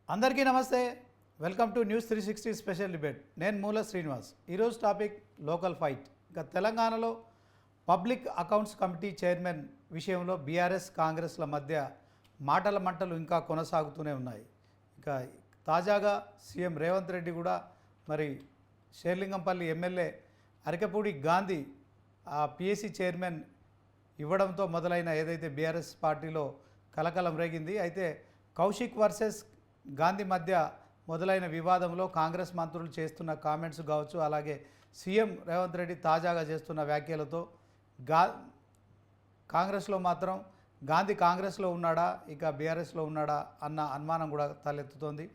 అందరికీ నమస్తే, welcome to news 360 special debate. నేను మూల శ్రీనివాస్. ఈరోజు టాపిక్ లోకల్ ఫైట్. ఇక తెలంగాణలో పబ్లిక్ అకౌంట్స్ కమిటీ చైర్మన్ విషయంలో బీఆర్ఎస్ కాంగ్రెస్ల మధ్య మాటల మంటలు ఇంకా కొనసాగుతూనే ఉన్నాయి. ఇక తాజాగా సీఎం రేవంత్ రెడ్డి కూడా మరి షేర్లింగంపల్లి ఎమ్మెల్యే అరికపూడి గాంధీ ఆ పిఎస్సి చైర్మన్ ఇవ్వడంతో మొదలైన ఏదైతే బీఆర్ఎస్ పార్టీలో కలకలం రేగింది. అయితే కౌశిక్ వర్సెస్ గాంధీ మధ్య మొదలైన వివాదంలో కాంగ్రెస్ మంత్రులు చేస్తున్న కామెంట్స్ కావచ్చు, అలాగే సీఎం రేవంత్ రెడ్డి తాజాగా చేస్తున్న వ్యాఖ్యలతో కాంగ్రెస్లో మాత్రం గాంధీ కాంగ్రెస్లో ఉన్నాడా ఇక బీఆర్ఎస్లో ఉన్నాడా అన్న అనుమానం కూడా తలెత్తుతోంది.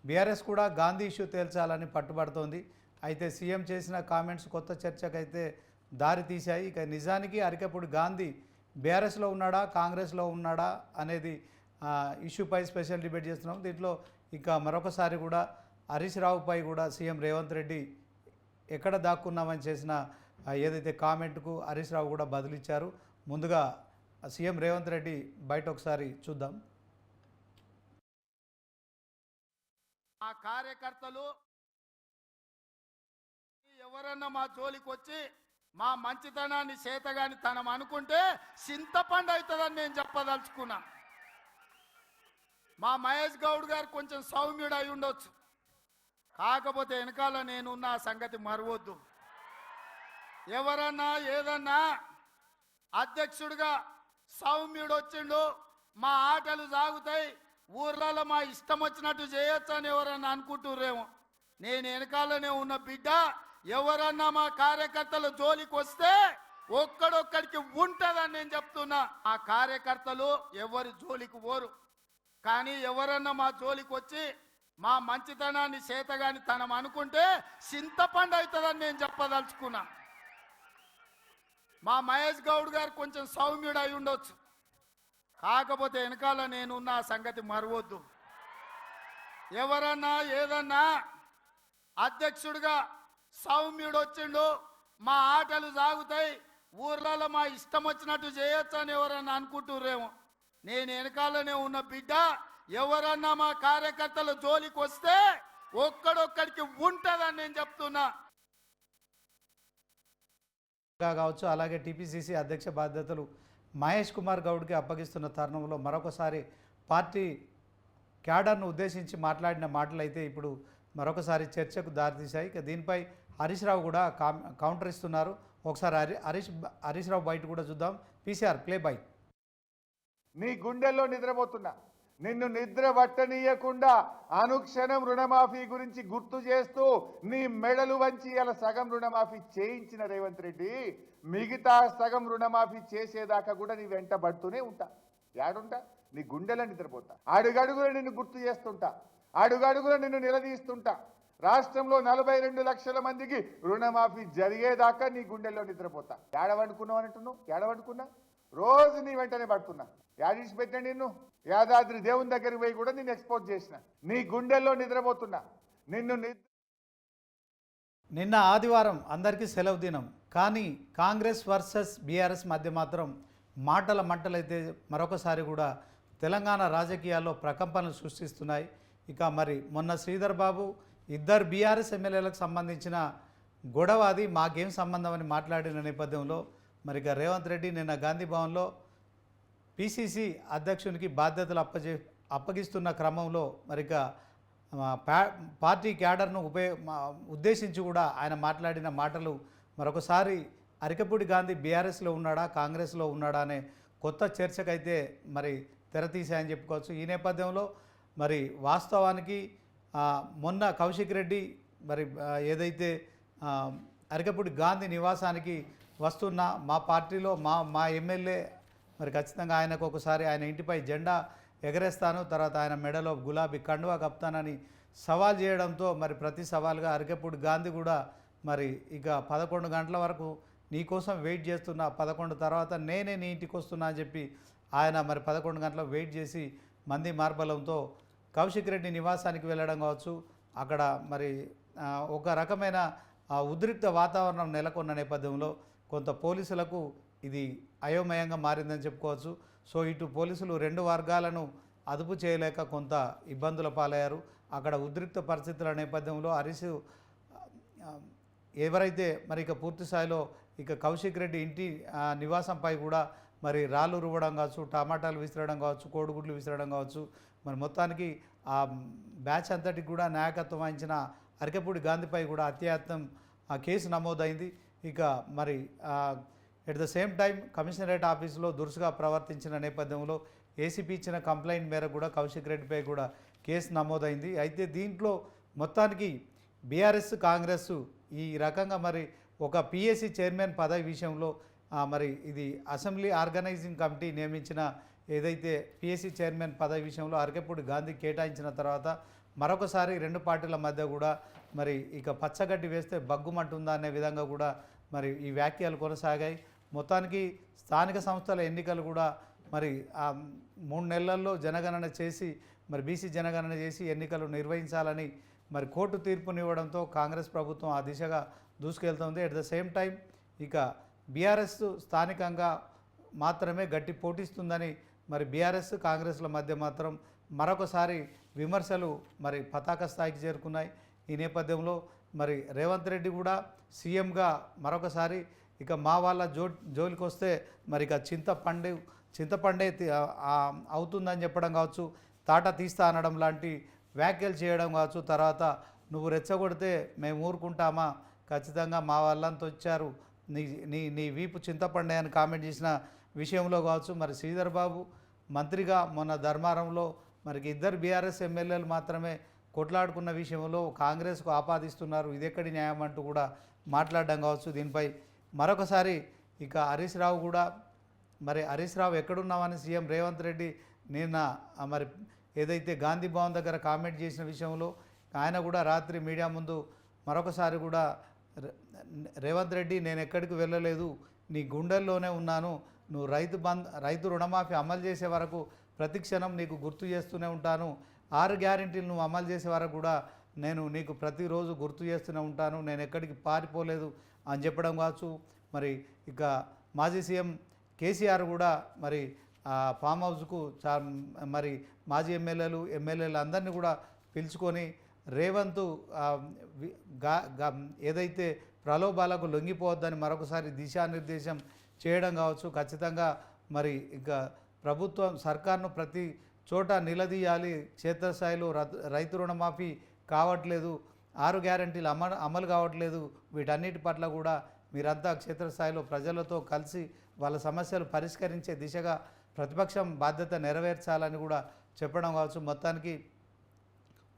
బీఆర్ఎస్ కూడా గాంధీ ఇష్యూ తేల్చాలని పట్టుబడుతోంది. అయితే సీఎం చేసిన కామెంట్స్ కొత్త చర్చకైతే దారి తీశాయి. ఇక నిజానికి అరికపూడి గాంధీ బీఆర్ఎస్లో ఉన్నాడా కాంగ్రెస్లో ఉన్నాడా అనేది ఇష్యూపై స్పెషల్ డిబేట్ చేస్తున్నాం. దీంట్లో ఇక మరొకసారి కూడా హరీష్ రావుపై కూడా సీఎం రేవంత్ రెడ్డి ఎక్కడ దాక్కున్నామని చేసిన ఏదైతే కామెంట్కు హరీష్ రావు కూడా బదులిచ్చారు. ముందుగా సీఎం రేవంత్ రెడ్డి బయట ఒకసారి చూద్దాం. ఆ కార్యకర్తలు ఎవరన్నా మా జోలికి వచ్చి మా మంచితనాన్ని చేతగాని తనం అనుకుంటే చింతపండు అవుతుందని నేను చెప్పదలుచుకున్నా. మా మహేష్ గౌడ్ గారు కొంచెం సౌమ్యుడు అయి ఉండొచ్చు, కాకపోతే వెనకాల నేనున్న ఆ సంగతి మరవద్దు. ఎవరన్నా ఏదన్నా అధ్యక్షుడిగా సౌమ్యుడు వచ్చిండు, మా ఆటలు సాగుతాయి, ఊర్లలో మా ఇష్టం వచ్చినట్టు చేయొచ్చు అని ఎవరన్నా అనుకుంటుర్రేమో. నేను వెనకాలనే ఉన్న బిడ్డ. ఎవరన్నా మా కార్యకర్తల జోలికి వస్తే ఒక్కడొక్కడికి ఉంటుందని నేను చెప్తున్నా. ఆ కార్యకర్తలు ఎవరి జోలికి పోరు, కానీ ఎవరన్నా మా జోలికి వచ్చి మా మంచితనాన్ని చేతగాని తనం అనుకుంటే చింతపండు అవుతుందని నేను చెప్పదలుచుకున్నా. మా మహేష్ గౌడ్ గారు కొంచెం సౌమ్యుడు అయి ఉండొచ్చు, కాకపోతే వెనకాల నేనున్న ఆ సంగతి మరవద్దు. ఎవరన్నా ఏదన్నా అధ్యక్షుడిగా సౌమ్యుడు వచ్చిండు, మా ఆటలు సాగుతాయి, ఊర్లలో మా ఇష్టం వచ్చినట్టు చేయొచ్చు అని ఎవరన్నా అనుకుంటుర్రేమో. నేను వెనకాలనే ఉన్న బిడ్డ. ఎవరన్నా మా కార్యకర్తల జోలికి వస్తే ఒక్కడొక్కడికి ఉంటుందని నేను చెప్తున్నా. కావచ్చు, అలాగే టీపీసీసీ అధ్యక్ష బాధ్యతలు మహేష్ కుమార్ గౌడ్కి అప్పగిస్తున్న తరుణంలో మరొకసారి పార్టీ క్యాడర్ను ఉద్దేశించి మాట్లాడిన మాటలు అయితే ఇప్పుడు మరొకసారి చర్చకు దారితీశాయి. ఇక దీనిపై హరీష్ రావు కూడా కౌంటర్ ఇస్తున్నారు. ఒకసారి హరీష్ రావు బయట కూడా చూద్దాం. PCR play by. నీ గుండెల్లో నిద్రపోతున్నా, నిన్ను నిద్ర పట్టనీయకుండా అనుక్షణం రుణమాఫీ గురించి గుర్తు చేస్తూ నీ మెడలు వంచి ఇలా సగం రుణమాఫీ చేయించిన రేవంత్ రెడ్డి మిగతా సగం రుణమాఫీ చేసేదాకా కూడా నీ వెంట పడుతూనే ఉంటా. యాడుంటా? నీ గుండెలో నిద్రపోతా. అడుగడుగులో నిన్ను గుర్తు చేస్తుంటా, అడుగడుగులో నిన్ను నిలదీస్తుంటా. రాష్ట్రంలో 42 లక్షల మందికి రుణమాఫీ జరిగేదాకా నీ గుండెల్లో నిద్రపోతా. ఏడవనుకున్నావు అంటున్నావు, ఏడవనుకున్నా రోజు నీ వెంటనే పడుతున్నా. యాడిసి పెట్టా నిన్ను యాదాద్రి దేవుని దగ్గరికి పోయి కూడా నిన్ను ఎక్స్పోజ్ చేసిన. నీ గుండెల్లో నిద్రపోతున్నా. నిన్న ఆదివారం అందరికీ సెలవు దినం, కానీ కాంగ్రెస్ వర్సెస్ బీఆర్ఎస్ మధ్య మాత్రం మాటల మంటలైతే మరొకసారి కూడా తెలంగాణ రాజకీయాల్లో ప్రకంపనలు సృష్టిస్తున్నాయి. ఇక మరి మొన్న శ్రీధర్ బాబు ఇద్దరు బీఆర్ఎస్ ఎమ్మెల్యేలకు సంబంధించిన గొడవ, అది మాకేం సంబంధం అని మాట్లాడిన నేపథ్యంలో మరి ఇక రేవంత్ రెడ్డి నిన్న గాంధీ భవన్లో పిసిసి అధ్యక్షునికి బాధ్యతలు అప్పగిస్తున్న క్రమంలో మరి ఇక పార్టీ క్యాడర్ను ఉద్దేశించి కూడా ఆయన మాట్లాడిన మాటలు మరొకసారి అరికపూడి గాంధీ బీఆర్ఎస్లో ఉన్నాడా కాంగ్రెస్లో ఉన్నాడా అనే కొత్త చర్చకైతే మరి తెరతీశాయని చెప్పుకోవచ్చు. ఈ నేపథ్యంలో మరి వాస్తవానికి మొన్న కౌశిక్ రెడ్డి మరి ఏదైతే అరికపూడి గాంధీ నివాసానికి వస్తున్న మా పార్టీలో మా ఎమ్మెల్యే మరి ఖచ్చితంగా ఆయనకు ఒకసారి ఆయన ఇంటిపై జెండా ఎగరేస్తాను, తర్వాత ఆయన మెడలో గులాబీ కండువా కప్తానని సవాల్ చేయడంతో మరి ప్రతి సవాల్గా అరికపూడి గాంధీ కూడా మరి ఇక 11 గంటల వరకు నీకోసం వెయిట్ చేస్తున్నా, 11 తర్వాత నేనే నీ ఇంటికి వస్తున్నా అని చెప్పి ఆయన మరి 11 గంటలు వెయిట్ చేసి మంది మార్బలంతో కౌశిక్ రెడ్డి నివాసానికి వెళ్ళడం కావచ్చు, అక్కడ మరి ఒక రకమైన ఆ ఉద్రిక్త వాతావరణం నెలకొన్న నేపథ్యంలో కొంత పోలీసులకు ఇది అయోమయంగా మారిందని చెప్పుకోవచ్చు. సో ఇటు పోలీసులు రెండు వర్గాలను అదుపు చేయలేక కొంత ఇబ్బందుల పాలయ్యారు. అక్కడ ఉద్రిక్త పరిస్థితుల నేపథ్యంలో హరీష్ ఎవరైతే మరి ఇక పూర్తి స్థాయిలో ఇక కౌశిక్ రెడ్డి ఇంటి నివాసంపై కూడా మరి రాళ్ళు రువ్వడం కావచ్చు, టమాటాలు విసిరడం కావచ్చు, కోడిగుడ్లు విసిరడం కావచ్చు, మరి మొత్తానికి ఆ బ్యాచ్ అంతటికి కూడా నాయకత్వం వహించిన అరకెపూడి గాంధీపై కూడా హత్యాయత్నం కేసు నమోదైంది. ఇక మరి at the same time commissionerate ఆఫీసులో దురుసుగా ప్రవర్తించిన నేపథ్యంలో ఏసీపీ ఇచ్చిన కంప్లైంట్ మేరకు కూడా కౌశిక్ రెడ్డిపై కూడా కేసు నమోదైంది. అయితే దీంట్లో మొత్తానికి బీఆర్ఎస్ కాంగ్రెస్ ఈ రకంగా మరి ఒక పిఎస్సి చైర్మన్ పదవి విషయంలో మరి ఇది అసెంబ్లీ ఆర్గనైజింగ్ కమిటీ నియమించిన ఏదైతే పిఎస్సి చైర్మన్ పదవి విషయంలో అరకెపూడి గాంధీ కేటాయించిన తర్వాత మరొకసారి రెండు పార్టీల మధ్య కూడా మరి ఇక పచ్చగడ్డి వేస్తే బగ్గుమంటుందా అనే విధంగా కూడా మరి ఈ వ్యాఖ్యలు కొనసాగాయి. మొత్తానికి స్థానిక సంస్థల ఎన్నికలు కూడా మరి 3 నెలల్లో జనగణన చేసి మరి బీసీ జనగణన చేసి ఎన్నికలు నిర్వహించాలని మరి కోర్టు తీర్పునివ్వడంతో కాంగ్రెస్ ప్రభుత్వం ఆ దిశగా దూసుకెళ్తుంది. ఎట్ ద సేమ్ టైం ఇక బీఆర్ఎస్ స్థానికంగా మాత్రమే గట్టి పోటీస్తుందని మరి బీఆర్ఎస్ కాంగ్రెస్ల మధ్య మాత్రం మరొకసారి విమర్శలు మరి పతాక స్థాయికి చేరుకున్నాయి. ఈ నేపథ్యంలో మరి రేవంత్ రెడ్డి కూడా సీఎంగా మరొకసారి ఇక మా వాళ్ళ జోలికి వస్తే మరి ఇక చింతపండే అవుతుందని చెప్పడం కావచ్చు, తాట తీస్తా అనడం లాంటి వ్యాఖ్యలు చేయడం కావచ్చు, తర్వాత నువ్వు రెచ్చగొడితే మేము ఊరుకుంటామా, ఖచ్చితంగా మా వాళ్ళంతా వచ్చారు, నీ నీ నీ వీపు చింతపండే అని కామెంట్ చేసిన విషయంలో కావచ్చు. మరి శ్రీధర్ బాబు మంత్రిగా మొన్న ధర్మారంలో మరి ఇద్దరు బీఆర్ఎస్ ఎమ్మెల్యేలు మాత్రమే కొట్లాడుకున్న విషయంలో కాంగ్రెస్కు ఆపాదిస్తున్నారు, ఇదెక్కడి న్యాయం అంటూ కూడా మాట్లాడడం కావచ్చు. దీనిపై మరొకసారి ఇక హరీష్ రావు కూడా మరి హరీష్ రావు ఎక్కడున్నామని సీఎం రేవంత్ రెడ్డి నిన్న మరి ఏదైతే గాంధీ భవన్ దగ్గర కామెంట్ చేసిన విషయంలో ఆయన కూడా రాత్రి మీడియా ముందు మరొకసారి కూడా రేవంత్ రెడ్డి నేను ఎక్కడికి వెళ్ళలేదు, నీ గుండెల్లోనే ఉన్నాను, నువ్వు రైతు రుణమాఫీ అమలు చేసే వరకు ప్రతి క్షణం నీకు గుర్తు చేస్తూనే ఉంటాను, 6 గ్యారెంటీలు నువ్వు అమలు చేసే వరకు కూడా నేను నీకు ప్రతిరోజు గుర్తు చేస్తూనే ఉంటాను, నేను ఎక్కడికి పారిపోలేదు అని చెప్పడం కావచ్చు. మరి ఇక మాజీ సీఎం కేసీఆర్ కూడా మరి ఫామ్ హౌస్కు మరి మాజీ ఎమ్మెల్యేలు అందరినీ కూడా పిలుచుకొని రేవంత్ ఏదైతే ప్రలోభాలకు లొంగిపోవద్దని మరొకసారి దిశానిర్దేశం చేయడం కావచ్చు. ఖచ్చితంగా మరి ఇక ప్రభుత్వం సర్కార్ను ప్రతి చోట నిలదీయాలి, క్షేత్రస్థాయిలో రైతు రుణమాఫీ కావట్లేదు, 6 గ్యారెంటీలు అమలు కావట్లేదు, వీటన్నిటి పట్ల కూడా మీరంతా క్షేత్రస్థాయిలో ప్రజలతో కలిసి వాళ్ళ సమస్యలు పరిష్కరించే దిశగా ప్రతిపక్షం బాధ్యత నెరవేర్చాలని కూడా చెప్పడం కావచ్చు. మొత్తానికి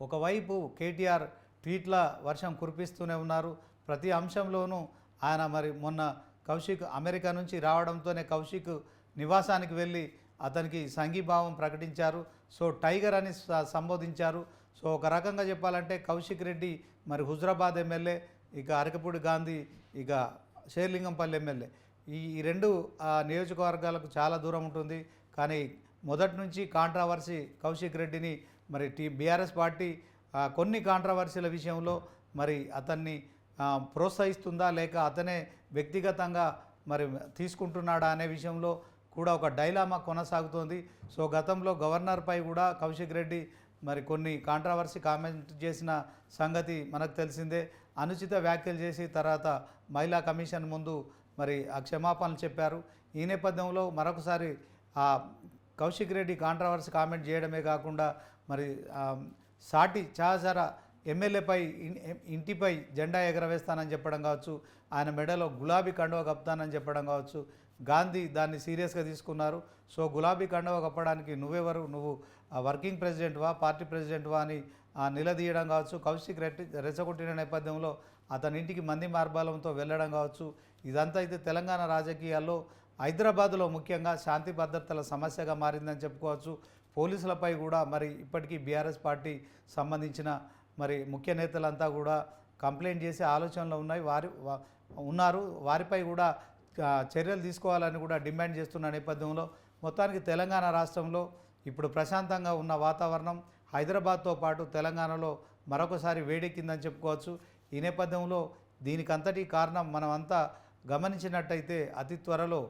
ఒకవైపు కేటీఆర్ ట్వీట్ల వర్షం కురిపిస్తూనే ఉన్నారు. ప్రతి అంశంలోనూ ఆయన మరి మొన్న కౌశిక్ అమెరికా నుంచి రావడంతోనే కౌశిక్ నివాసానికి వెళ్ళి అతనికి సంఘీభావం ప్రకటించారు. సో టైగర్ అని సంబోధించారు. సో ఒక రకంగా చెప్పాలంటే కౌశిక్ రెడ్డి మరి హుజరాబాద్ ఎమ్మెల్యే, ఇక అరకపూడి గాంధీ ఇక షేర్లింగంపల్లి ఎమ్మెల్యే, ఈ 2 నియోజకవర్గాలకు చాలా దూరం ఉంటుంది. కానీ మొదటి నుంచి కాంట్రావర్సీ కౌశిక్ రెడ్డిని మరి బీఆర్ఎస్ పార్టీ కొన్ని కాంట్రావర్సీల విషయంలో మరి అతన్ని ప్రోత్సహిస్తుందా లేక అతనే వ్యక్తిగతంగా మరి తీసుకుంటున్నాడా అనే విషయంలో కూడా ఒక డైలామా కొనసాగుతోంది. సో గతంలో గవర్నర్పై కూడా కౌశిక్ రెడ్డి మరి కొన్ని కాంట్రావర్సీ కామెంట్ చేసిన సంగతి మనకు తెలిసిందే. అనుచిత వ్యాఖ్యలు చేసి తర్వాత మహిళా కమిషన్ ముందు మరి క్షమాపణలు చెప్పారు. ఈ నేపథ్యంలో మరొకసారి కౌశిక్ రెడ్డి కాంట్రావర్సీ కామెంట్ చేయడమే కాకుండా మరి సాటి చాసర ఎమ్మెల్యేపై ఇంటిపై జెండా ఎగరవేస్తానని చెప్పడం కావచ్చు, ఆయన మెడలో గులాబీ కండువ కప్పుతానని చెప్పడం కావచ్చు. గాంధీ దాన్ని సీరియస్గా తీసుకున్నారు. సో గులాబీ కండువ కప్పడానికి నువ్వెవరు, నువ్వు వర్కింగ్ ప్రెసిడెంట్వా, పార్టీ ప్రెసిడెంట్వా అని నిలదీయడం కావచ్చు. కౌశిక్ రెడ్డి రెచ్చగొట్టిన నేపథ్యంలో అతని ఇంటికి మంది మార్బాలంతో వెళ్ళడం కావచ్చు. ఇదంతా అయితే తెలంగాణ రాజకీయాల్లో హైదరాబాద్లో ముఖ్యంగా శాంతి భద్రతల సమస్యగా మారిందని చెప్పుకోవచ్చు. పోలీసులపై కూడా మరి ఇప్పటికీ బీఆర్ఎస్ పార్టీ సంబంధించిన మరి ముఖ్య నేతలంతా కూడా కంప్లైంట్ చేసే ఆలోచనలో ఉన్నారు. వారిపై కూడా చర్యలు తీసుకోవాలని కూడా డిమాండ్ చేస్తున్న నేపథ్యంలో మొత్తానికి తెలంగాణ రాష్ట్రంలో ఇప్పుడు ప్రశాంతంగా ఉన్న వాతావరణం హైదరాబాద్తో పాటు తెలంగాణలో మరొకసారి వేడెక్కిందని చెప్పుకోవచ్చు. ఈ నేపథ్యంలో దీనికంతటి కారణం మనమంతా గమనించినట్టయితే అతి త్వరలో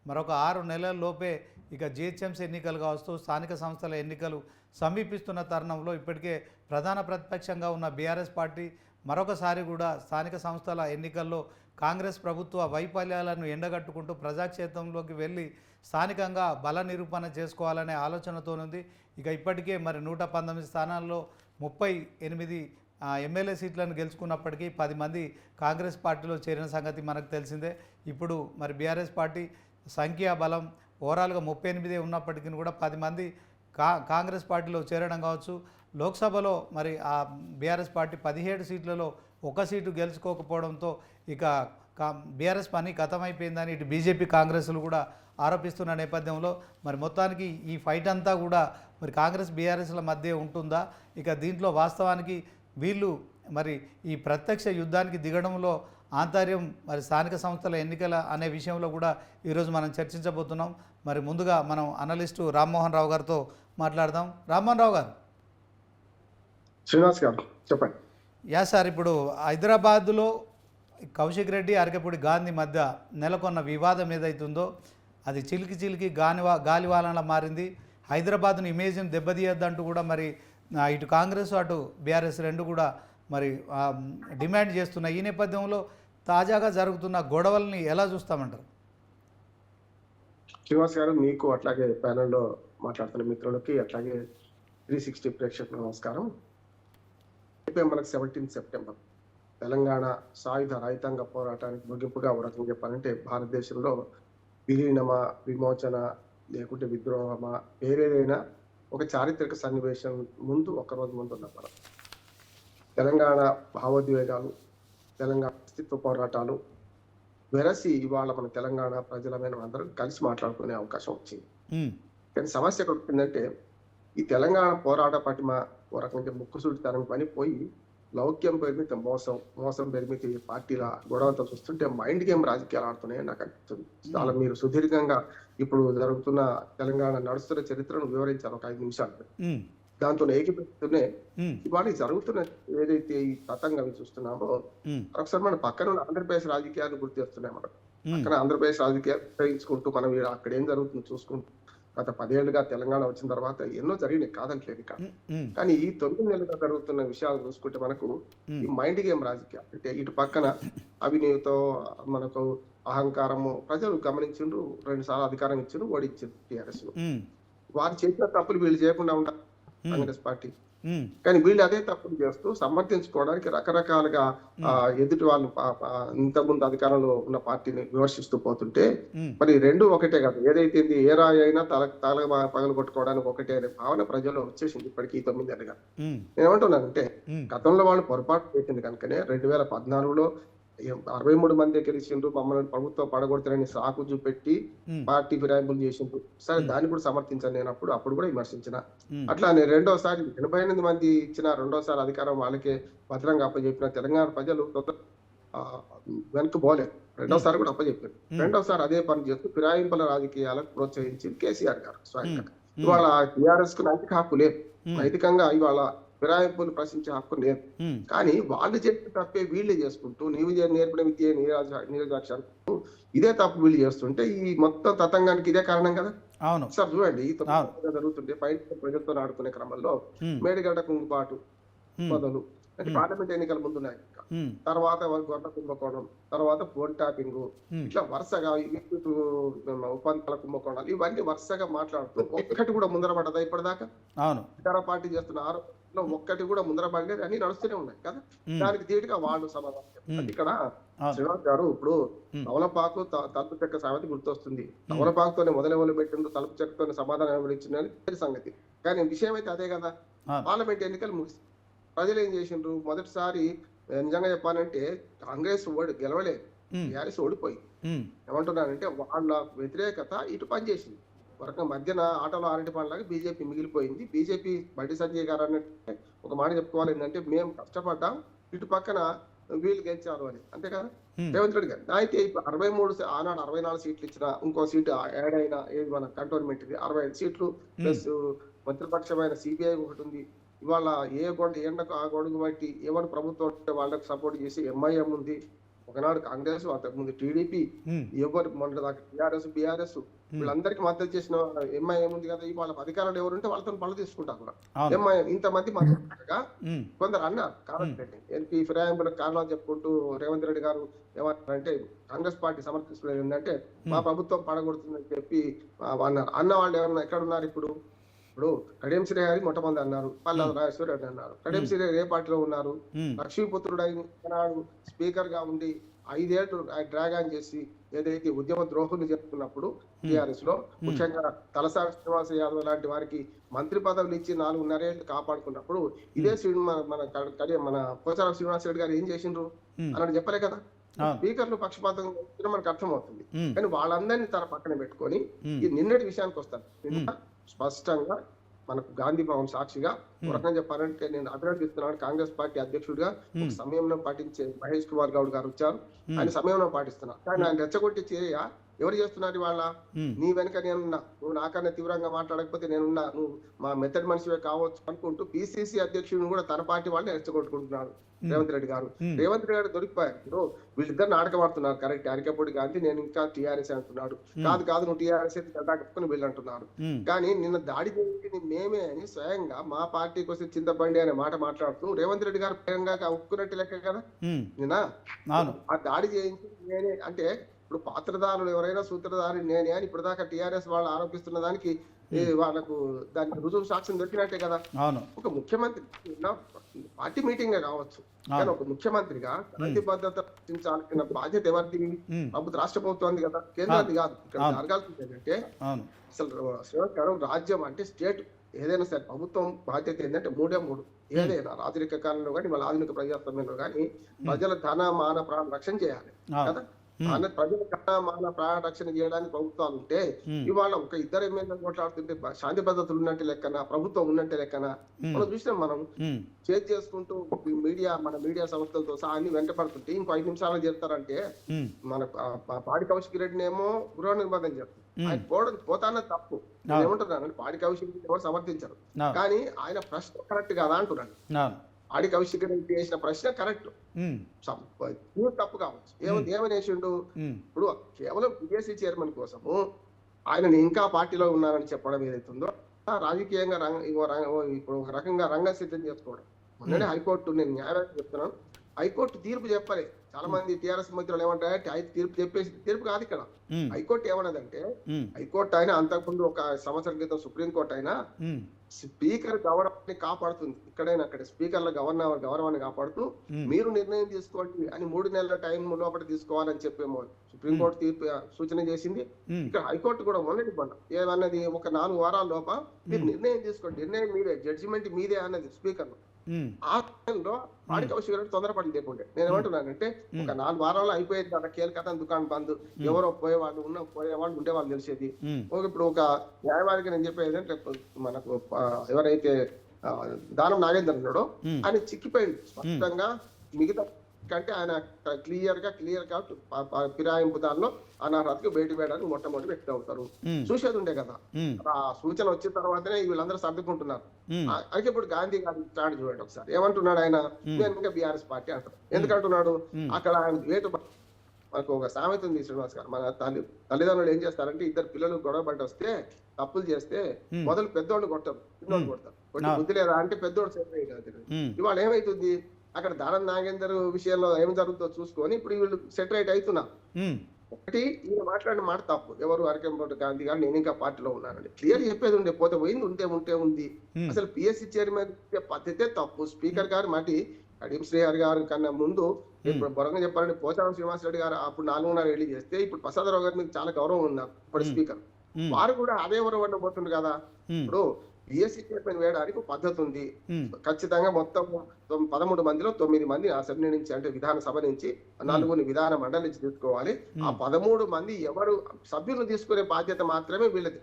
మరొక 6 నెలల లోపే ఇక జిహెచ్ఎంసీ ఎన్నికలు కావచ్చు, స్థానిక సంస్థల ఎన్నికలు సమీపిస్తున్న తరుణంలో ఇప్పటికే ప్రధాన ప్రతిపక్షంగా ఉన్న బీఆర్ఎస్ పార్టీ మరొకసారి కూడా స్థానిక సంస్థల ఎన్నికల్లో కాంగ్రెస్ ప్రభుత్వ వైఫల్యాలను ఎండగట్టుకుంటూ ప్రజాక్షేత్రంలోకి వెళ్ళి స్థానికంగా బల నిరూపణ చేసుకోవాలనే ఆలోచనతోనుంది. ఇక ఇప్పటికే మరి 119 స్థానాల్లో 38 ఎమ్మెల్యే సీట్లను గెలుచుకున్నప్పటికీ 10 మంది కాంగ్రెస్ పార్టీలో చేరిన సంగతి మనకు తెలిసిందే. ఇప్పుడు మరి బీఆర్ఎస్ పార్టీ సంఖ్యాబలం ఓవరాల్గా 38 ఉన్నప్పటికీ కూడా 10 మంది కాంగ్రెస్ పార్టీలో చేరడం కావచ్చు. లోక్సభలో మరి ఆ బీఆర్ఎస్ పార్టీ 17 సీట్లలో 1 సీటు గెలుచుకోకపోవడంతో ఇక బీఆర్ఎస్ పని ఖతమైపోయిందని ఇటు బీజేపీ కాంగ్రెస్లు కూడా ఆరోపిస్తున్న నేపథ్యంలో మరి మొత్తానికి ఈ ఫైట్ అంతా కూడా మరి కాంగ్రెస్ బీఆర్ఎస్ల మధ్య ఉంటుందా, ఇక దీంట్లో వాస్తవానికి వీళ్ళు మరి ఈ ప్రత్యక్ష యుద్ధానికి దిగడంలో ఆంతర్యం మరి స్థానిక సంస్థల ఎన్నికల అనే విషయంలో కూడా ఈరోజు మనం చర్చించబోతున్నాం. మరి ముందుగా మనం అనలిస్టు రామ్మోహన్ రావు గారితో మాట్లాడదాం. రామ్మోహన్ రావు గారు. శ్రీనివాస్ గారు చెప్పండి. యా సార్, ఇప్పుడు హైదరాబాద్లో కౌశిక్ రెడ్డి, అరకపూడి గాంధీ మధ్య నెలకొన్న వివాదం ఏదైతుందో అది చిలికి గాలివాలనలా మారింది. హైదరాబాద్ను ఇమేజ్ని దెబ్బతీయద్దంటూ కూడా మరి ఇటు కాంగ్రెస్ అటు బీఆర్ఎస్ రెండు కూడా మరి డిమాండ్ చేస్తున్నాయి. ఈ నేపథ్యంలో తాజాగా జరుగుతున్న గొడవల్ని ఎలా చూస్తామంటారు? శ్రీనివాస్ గారు, మీకు అట్లాగే ప్యానెల్లో మాట్లాడుతున్న మిత్రులకి అట్లాగే 360 ప్రేక్షకులకు నమస్కారం. మనకు 17 సెప్టెంబర్ తెలంగాణ సాయుధ రైతాంగ పోరాటానికి ముగింపుగా ఒక రకంగా చెప్పాలంటే భారతదేశంలో విలీనమా, విమోచన లేకుంటే విద్రోహమా, వేరేదైనా ఒక చారిత్రక సన్నివేశం ముందు ఒక్కరోజు ముందు ఉన్న మనం తెలంగాణ భావోద్వేగాలు, తెలంగాణ అస్తిత్వ పోరాటాలు వెరసి ఇవాళ మన తెలంగాణ ప్రజలమైన అందరం కలిసి మాట్లాడుకునే అవకాశం వచ్చింది. కానీ సమస్య ఎక్కడ వచ్చిందంటే ఈ తెలంగాణ పోరాట పటిమ ఒక రకంగా ముక్కుసూటితనం పని పోయి లౌక్యం పరిమితి మోసం పరిమితి పార్టీల గొడవలతో చూస్తుంటే మైండ్ గేమ్ రాజకీయాలు ఆడుతున్నాయని నాకు అనిపిస్తుంది. చాలా మీరు సుదీర్ఘంగా ఇప్పుడు జరుగుతున్న తెలంగాణ నడుస్తున్న చరిత్రను వివరించారు ఒక 5 నిమిషాలు. దాంతో ఏకీపిస్తూనే ఇవాళ జరుగుతున్న ఏదైతే ఈ తతంగం చూస్తున్నామో ఒకసారి మన పక్కన ఉన్న ఆంధ్రప్రదేశ్ రాజకీయాలు గుర్తు చేస్తున్నాయి. మనం పక్కన ఆంధ్రప్రదేశ్ రాజకీయాలు ఉపయోగించుకుంటూ మనం అక్కడ ఏం జరుగుతుందో చూసుకుంటూ గత 10 ఏళ్ళుగా తెలంగాణ వచ్చిన తర్వాత ఎన్నో జరిగినాయి, కాదంటలేదు ఇక్కడ. కానీ ఈ 9 నెలలుగా జరుగుతున్న విషయాలు చూసుకుంటే మనకు ఈ మైండ్ గేమ్ రాజకీయాలు అంటే ఇటు పక్కన అవినీతితో మనకు అహంకారము ప్రజలు గమనించిండ్రు, 2 సార్లు అధికారం ఇచ్చిండ్రు, ఓడించిండ్రు టీఆర్ఎస్ లో. వారు చేసిన తప్పులు వీళ్ళు చేయకుండా ఉంటారు కాంగ్రెస్ పార్టీ. కానీ వీళ్ళు అదే తప్పులు చేస్తూ సమర్థించుకోవడానికి రకరకాలుగా ఎదుటి వాళ్ళు ఇంతకుముందు అధికారంలో ఉన్న పార్టీని విమర్శిస్తూ పోతుంటే మరి రెండు ఒకటే కదా, ఏదైతే ఏ రాయి అయినా తల పగలు కొట్టుకోవడానికి ఒకటే అనే భావన ప్రజల్లో వచ్చేసింది ఇప్పటికీ 9 ఏళ్ళుగా. నేనేమంటున్నానంటే గతంలో వాళ్ళు పొరపాటు చేసింది కనుకనే 2014లో 63 మంది గెలిచిండ్రు, మమ్మల్ని ప్రభుత్వం పడగొడతారని సాకు చూపెట్టి పార్టీ ఫిరాయింపులు చేసిండ్రు. సరే, దాన్ని కూడా సమర్థించాను నేను, అప్పుడు కూడా విమర్శించిన. అట్లానే రెండోసారి 88 మంది ఇచ్చిన రెండోసారి అధికారం వాళ్ళకే భద్రంగా అప్పచెప్పిన తెలంగాణ ప్రజలు వెనక్కి పోలేదు. రెండోసారి కూడా అప్పచెప్పారు. రెండోసారి అదే పని చేస్తూ ఫిరాయింపుల రాజకీయాలకు ప్రోత్సహించి కేసీఆర్ గారు స్వయంగా. ఇవాళ టీఆర్ఎస్ కు నైతిక హక్కు లేదు, నైతికంగా ఇవాళ ఫిరాయింపులు ప్రశ్నించే హక్కు లేదు. కానీ వాళ్ళు చెప్పిన తప్పే వీళ్ళే చేసుకుంటూ నీవు నేర్పిన విద్య నీరజాక్షరాలు ఇదే తప్పు వీళ్ళు చేస్తుంటే ఈ మొత్తం తతంగానికి ఇదే కారణం కదా. సార్ చూడండి, ఈ జరుగుతుంటే పైన ప్రజలతో ఆడుకునే క్రమంలో మేడిగడ్డ కుంగుబాటు మొదలు అంటే పార్లమెంట్ ఎన్నికల ముందున్నాయి, తర్వాత గొర్రె కుంభకోణం, తర్వాత ఫోన్ ట్యాపింగ్, ఇట్లా వరుసగా ఒప్పందాల కుంభకోణాలు ఇవన్నీ వరుసగా మాట్లాడుతూ ఒక్కటి కూడా ముందర పడ్డదా ఇప్పటిదాకా? అధికార పార్టీ చేస్తున్న ఆరోపణలో ఒక్కటి కూడా ముందర పడలేదు, అన్ని నడుస్తూనే ఉన్నాయి కదా. దానికి ధీటుగా వాళ్ళు సమాధానం. ఇక్కడ శ్రీనివాస్ గారు, ఇప్పుడు తమలపాకు తలుపు చెక్క సామెత గుర్తొస్తుంది. తమలపాకుతోనే మొదలెవలు పెట్టిండ్రు, తలుపు చెక్కతోనే సమాధానం ఎవరిచ్చిందని సంగతి. కానీ విషయం అయితే అదే కదా. పార్లమెంట్ ఎన్నికలు ముగిసి ప్రజలు ఏం చేసిండ్రు? మొదటిసారి నిజంగా చెప్పాలంటే కాంగ్రెస్ గెలవలేదు, టీఆర్ఎస్ ఓడిపోయి. ఏమంటున్నానంటే వాళ్ళ వ్యతిరేకత ఇటు పనిచేసింది. వరకు మధ్యన ఆటలో ఆరటి పండ్లాగా బీజేపీ మిగిలిపోయింది. బీజేపీ బండి సంజయ్ గారు అన్నట్టు ఒక మాట చెప్పుకోవాలి ఏంటంటే, మేము కష్టపడ్డాం, ఇటు పక్కన వీళ్ళు గెలిచారు అని. అంతే కదా రేవంత్ రెడ్డి గారు. అయితే ఇప్పుడు 63 ఆనాడు 64 సీట్లు ఇచ్చిన, ఇంకో సీటు యాడ్ అయినా ఏది మన కంటోన్మెంట్ 65 సీట్లు ప్లస్ మంత్రిపక్షమైన సిబిఐ ఒకటి ఉంది. ఇవాళ ఏ ఎండకు ఆ గొడుగు బట్టి ఎవరు ప్రభుత్వం వాళ్ళకి సపోర్ట్ చేసి ఎంఐఎం ఉంది, ఒకనాడు కాంగ్రెస్, అంతకుముందు టీడీపీ, ఎవరు మొన్న దాకా టీఆర్ఎస్, బీఆర్ఎస్ వీళ్ళందరికీ మద్దతు చేసిన ఎంఐఎం ఉంది కదా, వాళ్ళ అధికారులు ఎవరుంటే వాళ్ళతో పళ్ళు తీసుకుంటారు. ఎంఐఎం ఇంతమంది మద్దతుగా కొందరు అన్నారు కారణం ఎన్పీ ఫిరాయింపులకు కారణాలు చెప్పుకుంటూ రేవంత్ రెడ్డి గారు ఏమంటారంటే కాంగ్రెస్ పార్టీ సమర్థిస్తున్నది ఏంటంటే మా ప్రభుత్వం పడగొడుతుందని చెప్పి అన్నారు. అన్న వాళ్ళు ఎవరన్నా ఎక్కడ ఉన్నారు ఇప్పుడు? ఇప్పుడు కడియం శ్రీ గారి మొట్టమొదటి అన్నారు, పల్లా రాజేశ్వరి రెడ్డి అన్నారు. కడియం శ్రీ గారు ఏ పార్టీలో ఉన్నారు? లక్ష్మీపుత్రుడు అయినాడు స్పీకర్ గా ఉండి 5 ఏళ్ళు డ్రాగ్ ఆన్ చేసి ఏదైతే ఉద్యమ ద్రోహులు చెప్తున్నప్పుడు టీఆర్ఎస్ లో ముఖ్యంగా తలసాని శ్రీనివాస యాదవ్ లాంటి వారికి మంత్రి పదవులు ఇచ్చి 4.5 ఏళ్ళు కాపాడుకున్నప్పుడు ఇదే మన పోచారం శ్రీనివాస రెడ్డి గారు ఏం చేసిండ్రు అన్నట్టు చెప్పలే కదా. స్పీకర్లు పక్షపాతం మనకు అర్థమవుతుంది. కానీ వాళ్ళందరినీ తన పక్కన పెట్టుకొని ఈ నిన్నటి విషయానికి వస్తాను. నిన్న స్పష్టంగా మనకు గాంధీ భవన్ సాక్షిగా ఒక రకంగా చెప్పాలంటే నేను అభినందిస్తున్నాను. కాంగ్రెస్ పార్టీ అధ్యక్షుడిగా ఒక సంయమనం పాటించే మహేష్ కుమార్ గౌడ్ గారు వచ్చారు. ఆయన సంయమనం పాటిస్తున్నారు. కానీ ఆయన రెచ్చగొట్టి చేయ ఎవరు చేస్తున్నారు వాళ్ళ? నీ వెనక నేనున్నా, నువ్వు నాకన్నా తీవ్రంగా మాట్లాడకపోతే నేనున్నా, నువ్వు మా మెథడ్ మనిషివే కావచ్చు అనుకుంటూ పిసిసి అధ్యక్షుడిని కూడా తన పార్టీ వాళ్ళని రెచ్చగొట్టుకుంటున్నాడు రేవంత్ రెడ్డి గారు. రేవంత్ రెడ్డి గారు దొరికిపోయారు. వీళ్ళిద్దరు నాటకం ఆడుతున్నారు. కరెక్ట్, అరికపూడి గాంధీ నేను ఇంకా టీఆర్ఎస్ అంటున్నాడు. కాదు నువ్వు టీఆర్ఎస్ అయితే కట్టుకుని వీళ్ళు అంటున్నారు. కానీ నిన్న దాడి చేసి మేమే అని స్వయంగా మా పార్టీకి వస్తే చింతపండి అనే మాట మాట్లాడుతూ రేవంత్ రెడ్డి గారు ప్రేమగా ఒప్పుకున్నట్టు లెక్క కదా. నిన్న ఆ దాడి చేయించి నేనే అంటే ఇప్పుడు పాత్రదారులు ఎవరైనా సూత్రధారి నేనే అని ఇప్పుడు దాకా టీఆర్ఎస్ వాళ్ళు ఆరోపిస్తున్న దానికి వాళ్ళకు దానికి రుజువు సాక్ష్యం దొరికినట్టే కదా. ఒక ముఖ్యమంత్రి పార్టీ మీటింగ్ కావచ్చు, కానీ ఒక ముఖ్యమంత్రిగా ప్రతిబద్ధత రక్షించాల్సిన బాధ్యత ఎవరిది? రాష్ట్ర ప్రభుత్వం కదా, కేంద్రానికి కాదు. ఇక్కడ జరగాల్సింది ఏంటంటే అసలు రాజ్యం అంటే స్టేట్ ఏదైనా సరే ప్రభుత్వం బాధ్యత ఏంటంటే 3 ఏదైనా రాజరిక కాలంలో కానీ వాళ్ళ ఆధునిక ప్రజాస్వామ్యంలో కానీ ప్రజల ధన మాన ప్రాణ రక్షణ చేయాలి కదా. ప్రజల మాన ప్రాణ రక్షణ చేయడానికి ప్రభుత్వాలు ఉంటే ఇవాళ ఒక 2 ఎమ్మెల్యేలు కొట్లాడుతుంటే శాంతి భద్రతలు ఉన్నట్టు లెక్కన, ప్రభుత్వం ఉన్నట్టే లెక్కన మనం చూసినాం. మనం చేజ్ చేసుకుంటూ మన మీడియా సంస్థలతో సహా అన్ని వెంట పడుతుంటే ఇంకో 5 నిమిషాలు చెప్తారంటే మన పాడి కౌశిక్ రెడ్డిని ఏమో గృహ నిర్బంధం చేస్తారు. ఆయన పోతానే తప్పు ఏమంటున్నాను, పాడి కౌశిక్ రెడ్డి ఎవరు సమర్థించారు. కానీ ఆయన ప్రశ్న కరెక్ట్ కాదా అంటున్నాను. ఆడి కౌశిక్ రెడ్డి చేసిన ప్రశ్న కరెక్ట్, తప్పు కావచ్చు. ఏమని వేసిండు? ఇప్పుడు కేవలం పిఎస్సి చైర్మన్ కోసము ఆయన ఇంకా పార్టీలో ఉన్నారని చెప్పడం ఏదైతుందో రాజకీయంగా ఇప్పుడు ఒక రకంగా రంగం సిద్ధం చేసుకోవడం. మొన్ననే హైకోర్టు, నేను న్యాయవాది చెప్తున్నాను, హైకోర్టు తీర్పు చెప్పలే. చాలా మంది టీఆర్ఎస్ మంత్రులు ఏమంటారంటే తీర్పు చెప్పేసి, తీర్పు కాదు ఇక్కడ. హైకోర్టు ఏమన్నదంటే, హైకోర్టు అయినా అంతకుముందు ఒక సంవత్సరం క్రితం సుప్రీంకోర్టు అయినా స్పీకర్ గౌరవాన్ని కాపాడుతుంది. ఇక్కడైనా అక్కడ స్పీకర్ల గౌరవాన్ని కాపాడుతూ మీరు నిర్ణయం తీసుకోండి అని 3 నెలల టైం లోపల తీసుకోవాలని చెప్పేమో సుప్రీంకోర్టు తీర్పు సూచన చేసింది. ఇక్కడ హైకోర్టు కూడా మొన్నటి ఏమన్నది, ఒక 4 వారాల లోప మీరు నిర్ణయం తీసుకోండి, నిర్ణయం మీదే, జడ్జిమెంట్ మీదే అన్నది స్పీకర్. ఆ సమయంలో పాడి కౌశిక్ రెడ్డి తొందరపడి లేకుండే. నేను ఏమంటున్నానంటే ఒక 4 వారాల్లో అయిపోయేది కదా, కేల్కతా దుకాణం బంద్, ఎవరో పోయేవాళ్ళు పోయేవాళ్ళు ఉండేవాళ్ళు తెలిసేది. ఇప్పుడు ఒక న్యాయవాదికి నేను చెప్పేది అంటే మనకు ఎవరైతే దానం నాగేందర్ ఉన్నాడో ఆయన చిక్కిపోయింది స్పష్టంగా. మిగతా కంటే ఆయన క్లియర్ గా ఫిరాయింపు దానిలో అనర్హతకు బయట వేయడానికి మొట్టమొదటి వ్యక్తి అవుతారు. చూసేది ఉండే కదా, ఆ సూచన వచ్చిన తర్వాతనే వీళ్ళందరూ సర్దుకుంటున్నారు. అయితే ఇప్పుడు గాంధీ గారి స్టార్ట్ చూడండి ఒకసారి. ఏమంటున్నాడు ఆయన? నేను ఇంకా బీఆర్ఎస్ పార్టీ అంటారు. ఎందుకంటున్నాడు? అక్కడ ఆయన వేటు మనకు ఒక సామెత ఉంది శ్రీనివాస్ గారు, మన తల్లిదండ్రులు ఏం చేస్తారంటే 2 పిల్లలు గొడవ పడి వస్తే, తప్పులు చేస్తే మొదలు పెద్దోళ్ళు కొట్టరు, చిన్నోళ్ళు కొడతారు. కొట్టి బుద్ధి లేదా అంటే పెద్దోడు సెపరేట్ అవుతుంది. ఇవాళ ఏమైతుంది, అక్కడ దానం నాగేందర్ విషయంలో ఏం జరుగుతుందో చూసుకొని ఇప్పుడు వీళ్ళు సెటరేట్ అవుతున్నారు. ఒకటి ఈయన మాట్లాడిన మాట తప్పు. ఎవరు అరకెంపటి గాంధీ గారు నేను ఇంకా పార్టీలో ఉన్నానండి క్లియర్ చెప్పేది ఉండే, పోతే పోయింది, ఉంటే ఉంది. అసలు పిఎస్సి చైర్మన్ పద్ధతే తప్పు. స్పీకర్ గారు మాటి కడియం శ్రీహరి గారి కన్నా ముందు ఇప్పుడు బొరంగా చెప్పాలంటే పోచారం శ్రీనివాసరెడ్డి గారు అప్పుడు 4.5 ఏళ్ళు చేస్తే ఇప్పుడు ప్రసాదరావు గారి మీద చాలా గౌరవం ఉన్నారు ఇప్పుడు స్పీకర్. వారు కూడా అదే ఎవరు ఉండబోతుంది కదా. ఇప్పుడు పిఎస్సి చైర్మన్ వేయడానికి పద్ధతి ఉంది. ఖచ్చితంగా మొత్తం 13 మందిలో 9 మంది అసెంబ్లీ నుంచి అంటే విధానసభ నుంచి 4 విధాన మండలి నుంచి తీసుకోవాలి. ఆ 13 మంది ఎవరు సభ్యులను తీసుకునే బాధ్యత మాత్రమే వీళ్ళకి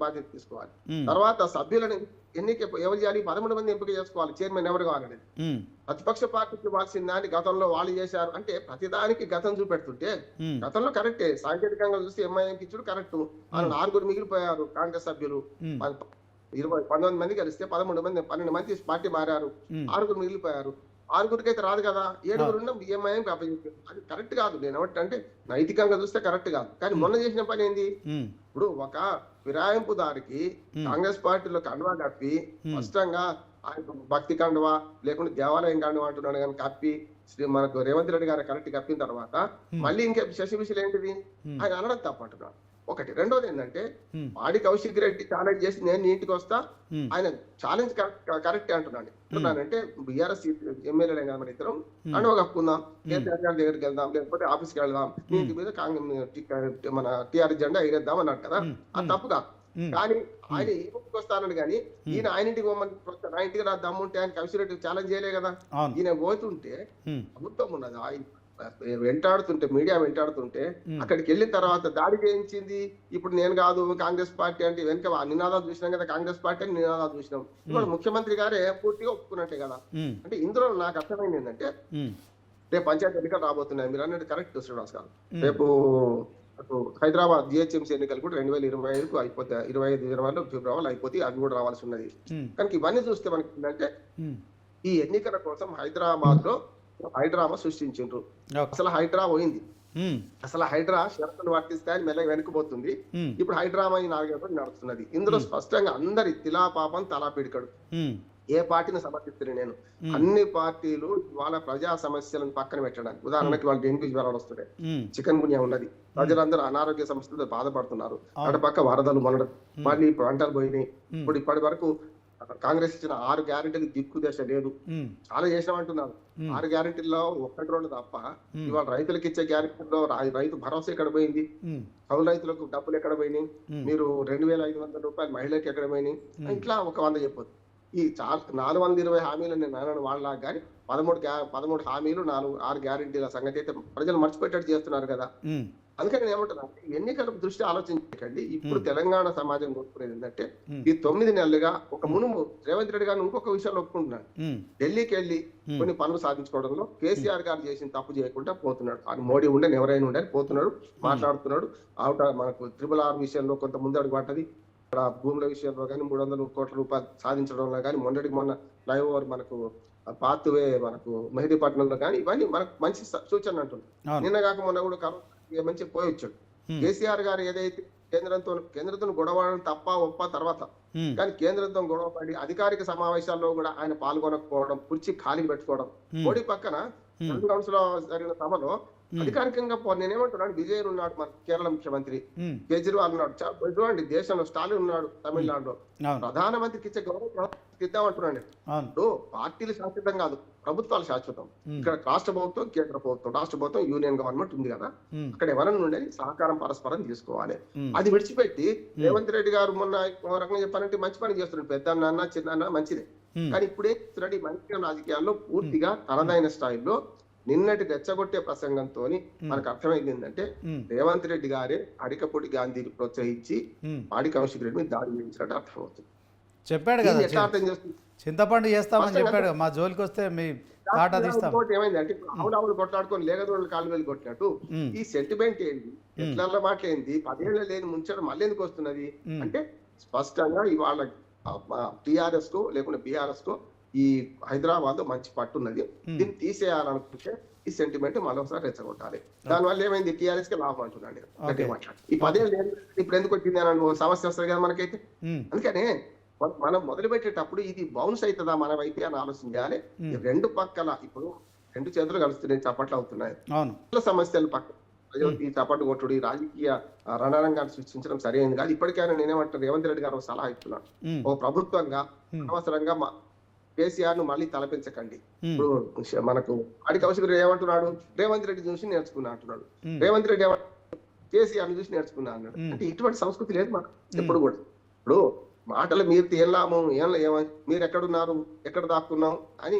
బాధ్యత తీసుకోవాలి. తర్వాత సభ్యులను ఎన్నిక ఎవరు చేయాలి? 13 మంది ఎంపిక చేసుకోవాలి. చైర్మన్ ఎవరు కావాలనేది ప్రతిపక్ష పార్టీకి ఇవ్వాల్సిన దాన్ని గతంలో వాళ్ళు చేశారు. అంటే ప్రతిదానికి గతం చూపెడుతుంటే గతంలో కరెక్టే, సాంకేతికంగా చూస్తే ఎంఐఎంకి ఇచ్చుడు కరెక్ట్. వాళ్ళు 9 మిగిలిపోయారు కాంగ్రెస్ సభ్యులు. 19 మంది కలిస్తే 12 మంది పార్టీ మారారు, 6 మిగిలిపోయారు. 6గురికి అయితే రాదు కదా, 7గురు ఉన్న ఈఎంఐ అది కరెక్ట్ కాదు. నేను అంటే నైతికంగా చూస్తే కరెక్ట్ కాదు. కానీ మొన్న చేసిన పని ఏంది, ఇప్పుడు ఒక ఫిరాయింపుదారికి కాంగ్రెస్ పార్టీలో కండువా కప్పి స్పష్టంగా ఆయన భక్తి కండువా లేకుంటే దేవాలయం కండువా అంటున్నాడు కానీ కప్పి మనకు రేవంత్ రెడ్డి గారు కరెక్ట్ కప్పిన తర్వాత మళ్ళీ ఇంకే శశిభూషలు ఏంటిది ఆయన అనడం తప్పంటున్నాడు. ఒకటి. రెండోది ఏంటంటే వాడి కౌశిక్ రెడ్డి ఛాలెంజ్ చేసి నేను నీ ఇంటికి వస్తా, ఆయన ఛాలెంజ్ కరెక్ట్ అంటున్నానంటే బీఆర్ఎస్ ఎమ్మెల్యేలే కదా మన ఇద్దరం కండువా కప్పుకుందాం, కేసీఆర్ గారి దగ్గరికి వెళ్దాం, లేకపోతే ఆఫీస్కి వెళ్దాం, నీ ఇంటి మీద మన టీఆర్ఎస్ జెండా ఎగరేద్దాం అన్నాడు కదా, అది తప్పు కాదు. కానీ ఆయన ఈ ఇంటికి వస్తానని కానీ ఈయన ఆయన ఇంటికి పోమని నా ఇంటికి రా దమ్ముంటే ఆయన కౌశిక్ ఛాలెంజ్ చేయలే కదా. ఈయన పోతుంటే ప్రభుత్వం ఉన్నది, ఆయన వెంటాడుతుంటే మీడియా వెంటాడుతుంటే అక్కడికి వెళ్ళిన తర్వాత దాడి చేయించింది. ఇప్పుడు నేను కాదు కాంగ్రెస్ పార్టీ అంటే వెనక నినాదాలు చూసినాం కదా, కాంగ్రెస్ పార్టీ అని నినాదాలు చూసినాం. ఇప్పుడు ముఖ్యమంత్రి గారే పూర్తిగా ఒప్పుకున్నట్టే కదా. అంటే ఇందులో నాకు అర్థమైంది ఏంటంటే రేపు పంచాయతీ ఎన్నికలు రాబోతున్నాయి. మీరు అన్నట్టు కరెక్ట్ శ్రీనివాస్ గారు. రేపు హైదరాబాద్ జిహెచ్ఎంసీ ఎన్నికలు కూడా 2025 అయిపోతాయి, 25-26 ఫిబ్రవరి అయిపోతే అవి కూడా రావాల్సి ఉన్నది. కనుక ఇవన్నీ చూస్తే మనకి ఏంటంటే ఈ ఎన్నికల కోసం హైదరాబాద్ లో హైడ్రామా సృష్టించిండ్రు. అసలు హైడ్రా పోయింది, అసలు హైడ్రా షరతులు వర్తిస్తాయని మెల్లగా వెనుకపోతుంది. ఇప్పుడు హైడ్రామా ఈ 4 రోజులు నడుస్తున్నది. ఇందులో స్పష్టంగా అందరి తిలా పాపం తలా పిడికడు. ఏ పార్టీని సమర్థిస్తున్నాను నేను, అన్ని పార్టీలు వాళ్ళ ప్రజా సమస్యలను పక్కన పెట్టడానికి. ఉదాహరణకి వాళ్ళు డెంగ్యూ జ్వరాలు వస్తున్నాయి, చికెన్ గున్యా ఉన్నది, ప్రజలందరూ అనారోగ్య సమస్యలతో బాధపడుతున్నారు. అటు పక్క వరదలు మొన్నటి మళ్ళీ పంటలు పోయినాయి. ఇప్పుడు ఇప్పటి వరకు కాంగ్రెస్ ఇచ్చిన 6 గ్యారెంటీలు దిక్కు దశ లేదు. చాలా చేసినామంటున్నారు. 6 గ్యారెంటీల్లో 1-2 తప్ప ఇవాళ రైతులకు ఇచ్చే గ్యారెంటీలో రైతు భరోసా ఎక్కడ పోయింది, కౌలు రైతులకు డబ్బులు ఎక్కడ పోయినాయి, మీరు 2500 రూపాయలు మహిళలకు ఎక్కడ పోయినాయి, ఇట్లా ఒక 100 చెప్పొద్దు. ఈ 420 హామీలు నేను నాన్న వాళ్ళ కానీ 13 హామీలు 6 గ్యారెంటీల సంగతి అయితే ప్రజలు మర్చిపెట్టేట్టు చేస్తున్నారు కదా. అందుకని నేను ఏమంటున్నా, ఎన్నికల దృష్టి ఆలోచించకండి. ఇప్పుడు తెలంగాణ సమాజం కోరుకునేది ఏంటంటే ఈ 9 నెలలుగా ఒక మునుము రేవంత్ రెడ్డి గారిని ఇంకొక విషయంలో ఒప్పుకుంటున్నాడు. ఢిల్లీకి వెళ్ళి కొన్ని పనులు సాధించుకోవడంలో కేసీఆర్ గారు చేసిన తప్పు చేయకుండా పోతున్నాడు. ఆయన మోడీ ఉండని ఎవరైనా ఉండని పోతున్నాడు, మాట్లాడుతున్నాడు. మనకు RRR విషయంలో కొంత ముందడుగు పడ్డది. ఇక్కడ భూముల విషయంలో కానీ 300 కోట్ల రూపాయలు సాధించడంలో కానీ మొన్న ఫ్లైఓవర్ మనకు పాత్వే మనకు మెహదీపట్నంలో కానీ ఇవన్నీ మనకు మంచి సూచన అంటుంది. నిన్న కాక మొన్న కూడా కరోనా మంచి పోయి వచ్చాడు. కేసీఆర్ గారు ఏదైతే కేంద్రంతో గొడవడం తప్ప ఒప్ప తర్వాత, కానీ కేంద్రంతో గొడవ పడి అధికారిక సమావేశాల్లో కూడా ఆయన పాల్గొనకపోవడం, కుర్చీ ఖాళీ పెట్టుకోవడం. మోడీ పక్కన కౌన్సిల్ జరిగిన సభలో అధికారికంగా నేనేమంటున్నాను, విజయన్ ఉన్నాడు మన కేరళ ముఖ్యమంత్రి, కేజ్రీవాల్ ఉన్నాడు, దేశంలో స్టాలిన్ ఉన్నాడు తమిళనాడులో, ప్రధానమంత్రికి ఇచ్చే గౌరవం ఇద్దామంటున్నాను. ఇప్పుడు పార్టీలు శాశ్వతం కాదు, ప్రభుత్వాలు శాశ్వతం. ఇక్కడ రాష్ట్ర ప్రభుత్వం, కేంద్ర ప్రభుత్వం, రాష్ట్ర ప్రభుత్వం యూనియన్ గవర్నమెంట్ ఉంది కదా, అక్కడ ఎవరైనా ఉండేది సహకారం పరస్పరం తీసుకోవాలి. అది విడిచిపెట్టి రేవంత్ రెడ్డి గారు మొన్న ఒక రకంగా చెప్పాలంటే మంచి పని చేస్తున్నాడు, పెద్ద నాన్న చిన్న మంచిదే. కానీ ఇప్పుడే ఈ మంచి రాజకీయాల్లో పూర్తిగా తనదైన స్థాయిలో నిన్నటి రెచ్చగొట్టే ప్రసంగంతో మనకు అర్థమైంది ఏంటంటే రేవంత్ రెడ్డి గారే అడికపూడి గాంధీని ప్రోత్సహించి వాడి కౌశిక్ రెడ్డి మీద దాడి చేయించినట్టు అర్థమవుతుంది. చెప్పాడు కదా, ఎట్లా అర్థం చేస్తుంది, చింతపండు చేస్తామని చెప్పాడు, మా జోలికి వస్తే మీ తాట తీస్తాం. ఏమైంది అంటే ఆవులు కొట్లాడుకొని లేగదోళ్ళు కాళ్ళు వెళ్ళి కొట్టినట్టు ఈ సెంటిమెంట్ ఏంటి, ఎట్లా మాట్లాడింది, 10 ఏళ్ళ లేని ముంచడం మళ్ళీ ఎందుకు వస్తున్నది అంటే స్పష్టంగా ఇవాళ టిఆర్ఎస్ కో లేకుంటే బీఆర్ఎస్ కో ఈ హైదరాబాద్ మంచి పట్టున్నది, దీన్ని తీసేయాలనుకుంటే ఈ సెంటిమెంట్ మరోసారి రెచ్చగొట్టాలి. దానివల్ల ఏమైంది, టీఆర్ఎస్ కి లాభం అంటున్నాడు. ఈ 10 ఏళ్ళు ఇప్పుడు ఎందుకు వచ్చింది అని సమస్య వస్తుంది కదా మనకైతే. అందుకనే మనం మొదలు పెట్టేటప్పుడు ఇది బౌన్స్ అవుతుందా మన వైపు అని ఆలోచన చేయాలి. 2 పక్కల ఇప్పుడు 2 చేతులు కలుస్తున్నాయి, చప్పట్లు అవుతున్నాయి. సమస్యలు పక్క ఈ చప్పట్లు కొట్టుడు, ఈ రాజకీయ రణరంగాన్ని సృష్టించడం సరైనది కాదు. ఇప్పటికైనా నేనేమంటాను, రేవంత్ రెడ్డి గారు సలహా ఇస్తున్నాను, ఓ ప్రభుత్వంగా అనవసరంగా కేసీఆర్ ను మళ్ళీ తలపించకండి. ఇప్పుడు మనకు వాడి కౌశిక్ రెడ్డి ఏమంటున్నాడు, రేవంత్ రెడ్డి చూసి నేర్చుకున్నా అంటున్నాడు, రేవంత్ రెడ్డి కేసీఆర్ ను చూసి నేర్చుకున్నా అన్నాడు. అంటే ఇటువంటి సంస్కృతి లేదు మనకు ఎప్పుడు కూడా. ఇప్పుడు మాటలు మీరు తేలాము మీరు ఎక్కడున్నారు, ఎక్కడ దాక్కున్నాం అని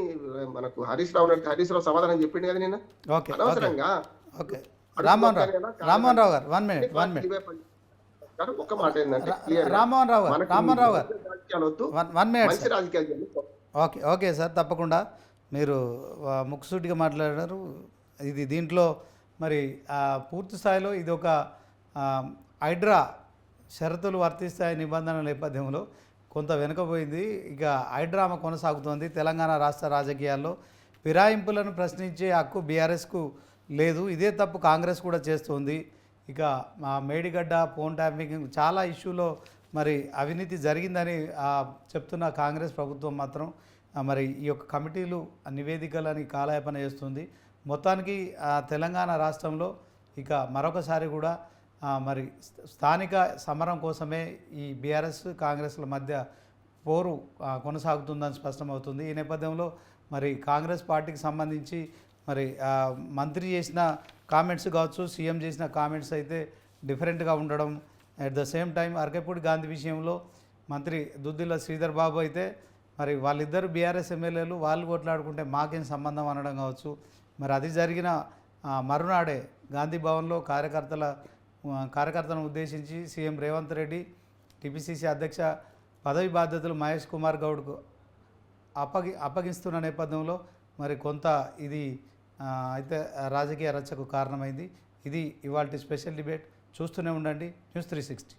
మనకు హరీష్ రావు సమాధానం చెప్పిండు కదా నిన్న. అనవసరంగా రామ్మోహన్ రావు గారు 1 minute ఒక మాట ఏంటంటే రామ్మోహన్ రావు గారు మంచి రాజకీయాలు. ఓకే సార్, తప్పకుండా మీరు ముక్కుసూటిగా మాట్లాడారు. దీంట్లో మరి పూర్తి స్థాయిలో ఇది ఒక హైడ్రా షరతులు వర్తిస్తాయి నిబంధనల నేపథ్యంలో కొంత వెనుకపోయింది. ఇక హైడ్రామా కొనసాగుతోంది తెలంగాణ రాష్ట్ర రాజకీయాల్లో. ఫిరాయింపులను ప్రశ్నించే హక్కు బీఆర్ఎస్కు లేదు. ఇదే తప్పు కాంగ్రెస్ కూడా చేస్తుంది. ఇక మా మేడిగడ్డ ఫోన్ ట్యాపింగ్ చాలా ఇష్యూలో మరి అవినీతి జరిగిందని చెప్తున్న కాంగ్రెస్ ప్రభుత్వం మాత్రం మరి ఈ యొక్క కమిటీలు నివేదికలని కాలయాపన చేస్తుంది. మొత్తానికి తెలంగాణ రాష్ట్రంలో ఇక మరొకసారి కూడా మరి స్థానిక సమరం కోసమే ఈ బీఆర్ఎస్ కాంగ్రెస్ల మధ్య పోరు కొనసాగుతుందని స్పష్టమవుతుంది. ఈ నేపథ్యంలో మరి కాంగ్రెస్ పార్టీకి సంబంధించి మరి మంత్రి చేసిన కామెంట్స్ కావచ్చు, సీఎం చేసిన కామెంట్స్ అయితే డిఫరెంట్గా ఉండడం, at the same time Arekapudi Gandhi విషయంలో మంత్రి దుద్దిల్ల శ్రీధర్ బాబు అయితే మరి వాళ్ళిద్దరు బీఆర్ఎస్ ఎమ్మెల్యేలు వాళ్ళు కొట్లాడుకుంటే మాకేం సంబంధం అనడం కావచ్చు. మరి అది జరిగిన మరునాడే గాంధీ భవన్లో కార్యకర్తలను ఉద్దేశించి సీఎం రేవంత్ రెడ్డి టీపీసీసీ అధ్యక్ష పదవి బాధ్యతలు మహేష్ కుమార్ గౌడ్కు అప్పగిస్తున్న నేపథ్యంలో మరి కొంత ఇది అయితే రాజకీయ రచ్చకు కారణమైంది. ఇది ఇవాల్టి స్పెషల్ డిబేట్. చూస్తూనే ఉండండి న్యూస్ 360.